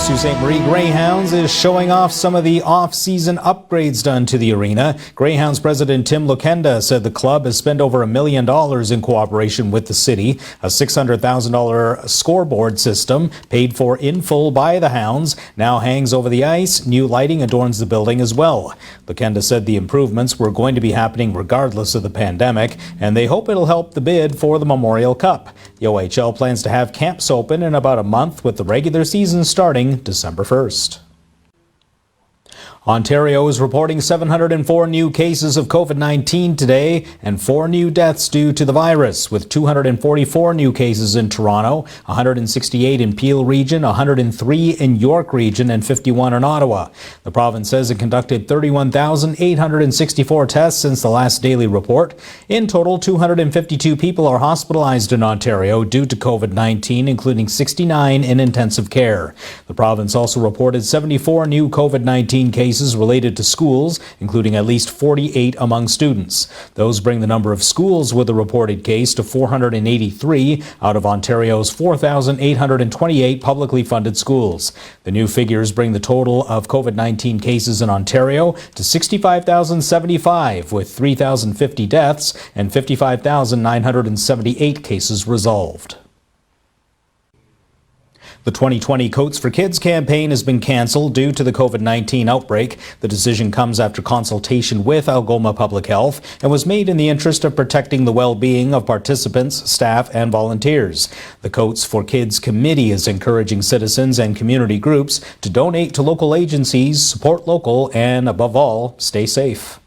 Sault Ste. Marie Greyhounds is showing off some of the off-season upgrades done to the arena. Greyhounds president Tim Lukenda said the club has spent over $1 million in cooperation with the city. A $600,000 scoreboard system, paid for in full by the Hounds, now hangs over the ice. New lighting adorns the building as well. Lukenda said the improvements were going to be happening regardless of the pandemic, and they hope it'll help the bid for the Memorial Cup. The OHL plans to have camps open in about a month, with the regular season starting December 1st. Ontario is reporting 704 new cases of COVID-19 today and 4 new deaths due to the virus, with 244 new cases in Toronto, 168 in Peel Region, 103 in York Region, and 51 in Ottawa. The province says it conducted 31,864 tests since the last daily report. In total, 252 people are hospitalized in Ontario due to COVID-19, including 69 in intensive care. The province also reported 74 new COVID-19 cases related to schools, including at least 48 among students. Those bring the number of schools with a reported case to 483 out of Ontario's 4,828 publicly funded schools. The new figures bring the total of COVID-19 cases in Ontario to 65,075, with 3,050 deaths and 55,978 cases resolved. The 2020 Coats for Kids campaign has been cancelled due to the COVID-19 outbreak. The decision comes after consultation with Algoma Public Health and was made in the interest of protecting the well-being of participants, staff, and volunteers. The Coats for Kids committee is encouraging citizens and community groups to donate to local agencies, support local, and above all, stay safe.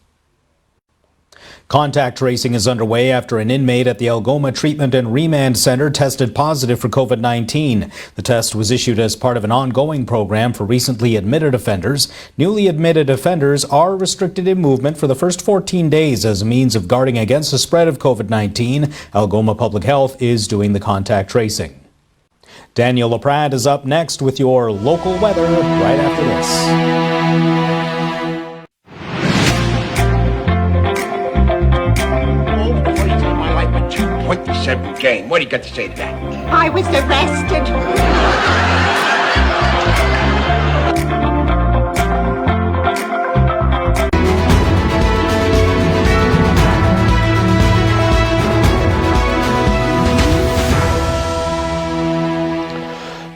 Contact tracing is underway after an inmate at the Algoma Treatment and Remand Centre tested positive for COVID-19. The test was issued as part of an ongoing program for recently admitted offenders. Newly admitted offenders are restricted in movement for the first 14 days as a means of guarding against the spread of COVID-19. Algoma Public Health is doing the contact tracing. Daniel LaPrade is up next with your local weather right after this. 27 game. What do you got to say to that? I was arrested.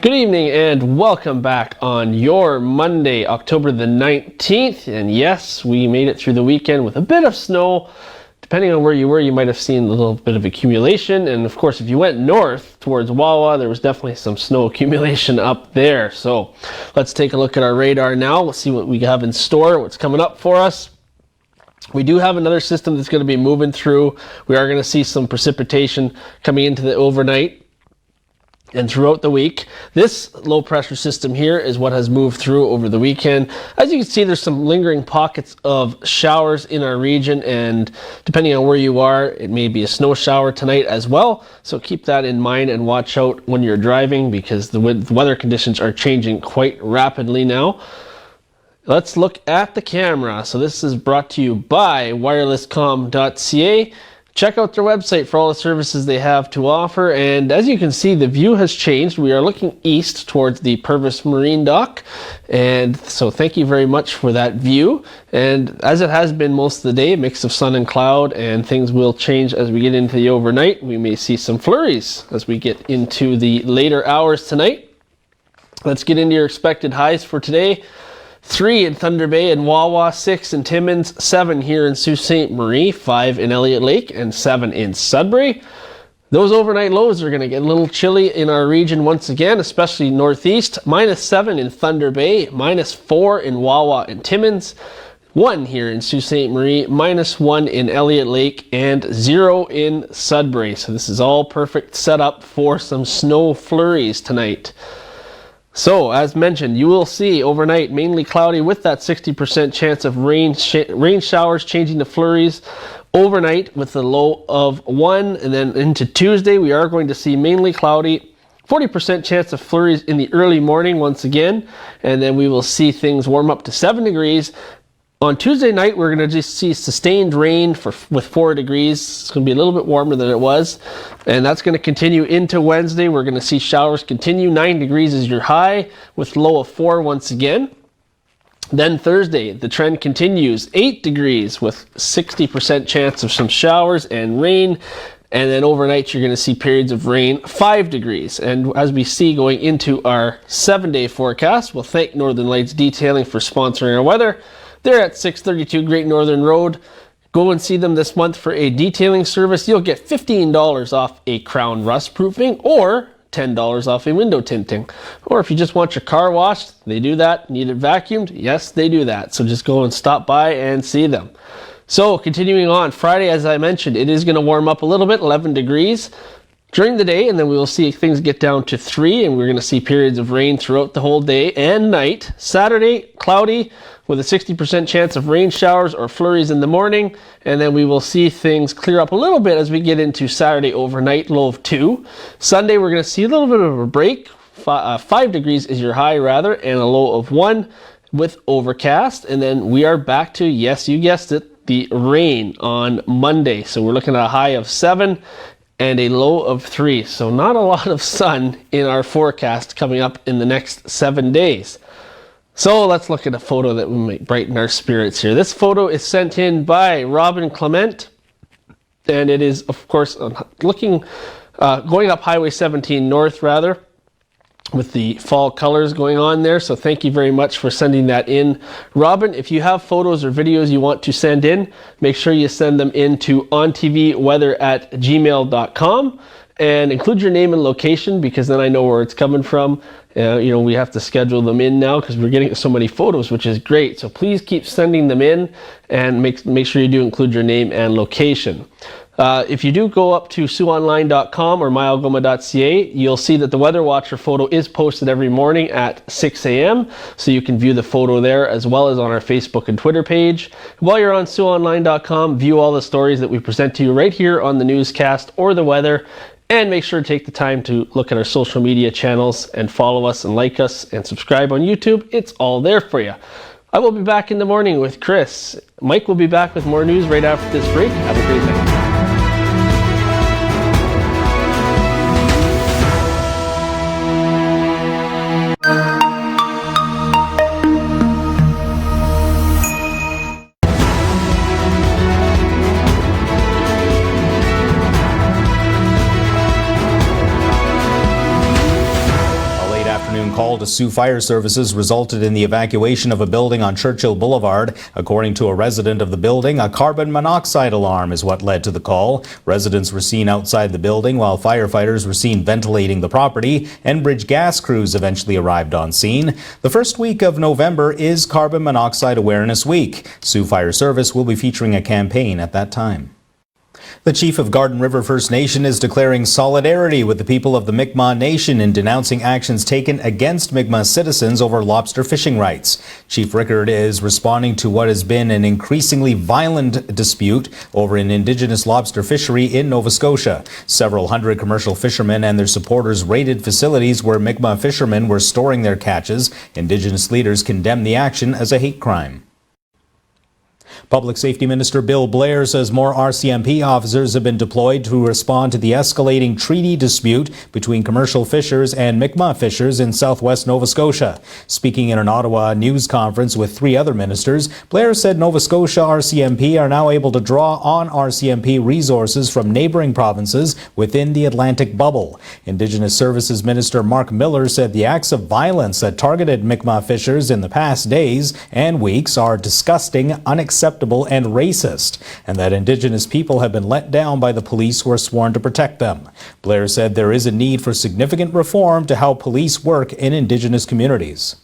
Good evening and welcome back on your Monday, October the 19th. And yes, we made it through the weekend with a bit of snow. Depending on where you were, you might have seen a little bit of accumulation. And of course, if you went north towards Wawa, there was definitely some snow accumulation up there. So let's take a look at our radar now. Let's see what we have in store, what's coming up for us. We do have another system that's going to be moving through. We are going to see some precipitation coming into the overnight and throughout the week. This low pressure system here is what has moved through over the weekend. As you can see, there's some lingering pockets of showers in our region, and depending on where you are, it may be a snow shower tonight as well. So keep that in mind and watch out when you're driving, because the weather conditions are changing quite rapidly now. Let's look at the camera. So this is brought to you by wirelesscom.ca. Check out their website for all the services they have to offer, and as you can see, the view has changed. We are looking east towards the Purvis Marine Dock, and so thank you very much for that view. And as it has been most of the day, a mix of sun and cloud, and things will change as we get into the overnight. We may see some flurries as we get into the later hours tonight. Let's get into your expected highs for today. 3 in Thunder Bay and Wawa, 6 in Timmins, 7 here in Sault Ste. Marie, 5 in Elliott Lake, and 7 in Sudbury. Those overnight lows are going to get a little chilly in our region once again, especially northeast. -7 in Thunder Bay, -4 in Wawa and Timmins, 1 here in Sault Ste. Marie, -1 in Elliott Lake, and 0 in Sudbury. So this is all perfect setup for some snow flurries tonight. So, as mentioned, you will see overnight mainly cloudy with that 60% chance of rain showers changing to flurries overnight with a low of 1. And then into Tuesday, we are going to see mainly cloudy, 40% chance of flurries in the early morning once again. And then we will see things warm up to 7 degrees On Tuesday night, we're going to just see sustained rain with 4 degrees. It's going to be a little bit warmer than it was, and that's going to continue into Wednesday. We're going to see showers continue. 9 degrees is your high with low of 4 once again. Then Thursday, the trend continues. 8 degrees with 60% chance of some showers and rain. And then overnight, you're going to see periods of rain, 5 degrees. And as we see going into our 7-day forecast, we'll thank Northern Lights Detailing for sponsoring our weather. They're at 632 Great Northern Road. Go and see them this month for a detailing service. You'll get $15 off a crown rust proofing or $10 off a window tinting. Or if you just want your car washed, they do that. Need it vacuumed? Yes, they do that. So just go and stop by and see them. So continuing on, Friday, as I mentioned, it is going to warm up a little bit, 11 degrees during the day, and then we will see things get down to 3, and we're going to see periods of rain throughout the whole day and night. Saturday, cloudy with a 60% chance of rain showers or flurries in the morning, and then we will see things clear up a little bit as we get into Saturday overnight, low of 2. Sunday, we're going to see a little bit of a break. 5 degrees is your high, rather, and a low of 1 with overcast, and then we are back to, yes, you guessed it, the rain on Monday. So we're looking at a high of 7 and a low of 3. So not a lot of sun in our forecast coming up in the next 7 days. So let's look at a photo that will might brighten our spirits here. This photo is sent in by Robin Clement, and it is, of course, going up Highway 17 North, rather, with the fall colors going on there. So thank you very much for sending that in, Robin. If you have photos or videos you want to send in, make sure you send them in to ontvweather@gmail.com and include your name and location, because then I know where it's coming from. We have to schedule them in now because we're getting so many photos, which is great. So please keep sending them in, and make sure you do include your name and location. If you do go up to SiouxOnline.com or myalgoma.ca, you'll see that the Weather Watcher photo is posted every morning at 6 a.m. So you can view the photo there as well as on our Facebook and Twitter page. While you're on SiouxOnline.com, view all the stories that we present to you right here on the newscast or the weather. And make sure to take the time to look at our social media channels and follow us and like us and subscribe on YouTube. It's all there for you. I will be back in the morning with Chris. Mike will be back with more news right after this break. Have a great night. Call to Sioux Fire Services resulted in the evacuation of a building on Churchill Boulevard. According to a resident of the building, a carbon monoxide alarm is what led to the call. Residents were seen outside the building while firefighters were seen ventilating the property. Enbridge gas crews eventually arrived on scene. The first week of November is Carbon Monoxide Awareness Week. Sioux Fire Service will be featuring a campaign at that time. The chief of Garden River First Nation is declaring solidarity with the people of the Mi'kmaq Nation in denouncing actions taken against Mi'kmaq citizens over lobster fishing rights. Chief Rickard is responding to what has been an increasingly violent dispute over an Indigenous lobster fishery in Nova Scotia. Several hundred commercial fishermen and their supporters raided facilities where Mi'kmaq fishermen were storing their catches. Indigenous leaders condemn the action as a hate crime. Public Safety Minister Bill Blair says more RCMP officers have been deployed to respond to the escalating treaty dispute between commercial fishers and Mi'kmaq fishers in southwest Nova Scotia. Speaking in an Ottawa news conference with 3 other ministers, Blair said Nova Scotia RCMP are now able to draw on RCMP resources from neighbouring provinces within the Atlantic bubble. Indigenous Services Minister Mark Miller said the acts of violence that targeted Mi'kmaq fishers in the past days and weeks are disgusting, unacceptable, and racist, and that Indigenous people have been let down by the police who are sworn to protect them. Blair said there is a need for significant reform to how police work in Indigenous communities.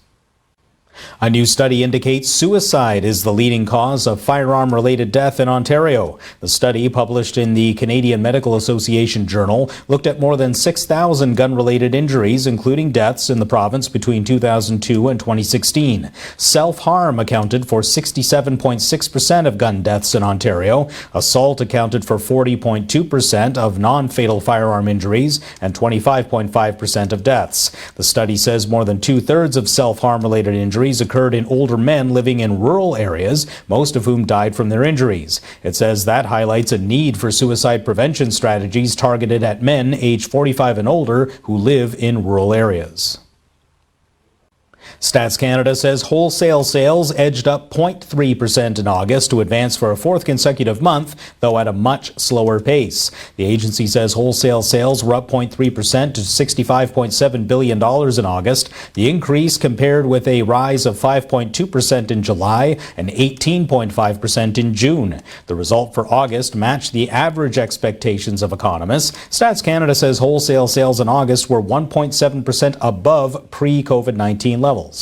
A new study indicates suicide is the leading cause of firearm-related death in Ontario. The study, published in the Canadian Medical Association Journal, looked at more than 6,000 gun-related injuries, including deaths in the province between 2002 and 2016. Self-harm accounted for 67.6% of gun deaths in Ontario. Assault accounted for 40.2% of non-fatal firearm injuries and 25.5% of deaths. The study says more than 2/3 of self-harm-related injuries injuries occurred in older men living in rural areas, most of whom died from their injuries. It says that highlights a need for suicide prevention strategies targeted at men aged 45 and older who live in rural areas. Stats Canada says wholesale sales edged up 0.3% in August to advance for a fourth consecutive month, though at a much slower pace. The agency says wholesale sales were up 0.3% to $65.7 billion in August. The increase compared with a rise of 5.2% in July and 18.5% in June. The result for August matched the average expectations of economists. Stats Canada says wholesale sales in August were 1.7% above pre-COVID-19 levels.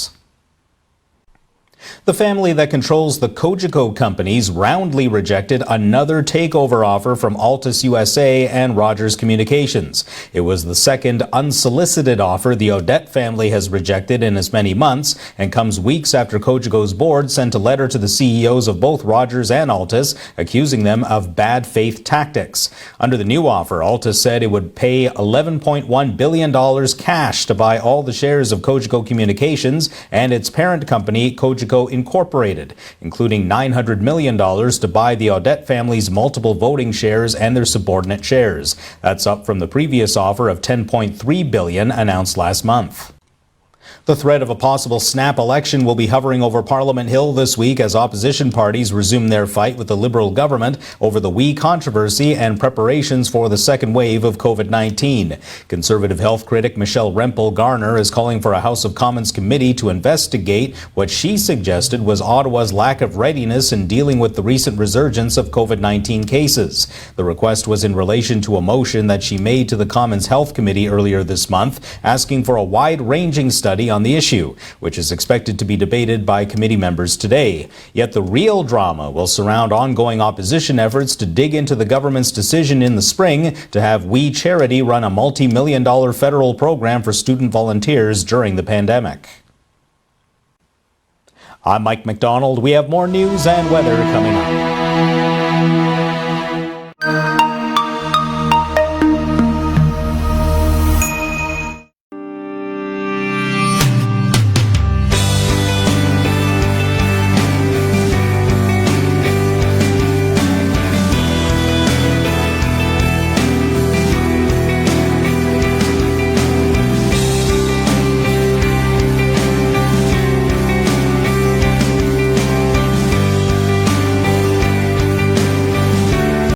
The family that controls the Cogeco companies roundly rejected another takeover offer from Altus USA and Rogers Communications. It was the second unsolicited offer the Audette family has rejected in as many months, and comes weeks after Cogeco's board sent a letter to the CEOs of both Rogers and Altus accusing them of bad faith tactics. Under the new offer, Altus said it would pay $11.1 billion cash to buy all the shares of Cogeco Communications and its parent company, Cogeco Incorporated, including $900 million to buy the Audette family's multiple voting shares and their subordinate shares. That's up from the previous offer of $10.3 billion announced last month. The threat of a possible snap election will be hovering over Parliament Hill this week as opposition parties resume their fight with the Liberal government over the WE controversy and preparations for the second wave of COVID-19. Conservative health critic Michelle Rempel-Garner is calling for a House of Commons committee to investigate what she suggested was Ottawa's lack of readiness in dealing with the recent resurgence of COVID-19 cases. The request was in relation to a motion that she made to the Commons Health Committee earlier this month, asking for a wide-ranging study on the issue, which is expected to be debated by committee members today. Yet the real drama will surround ongoing opposition efforts to dig into the government's decision in the spring to have We Charity run a multi-million-dollar federal program for student volunteers during the pandemic. I'm Mike McDonald. We have more news and weather coming up.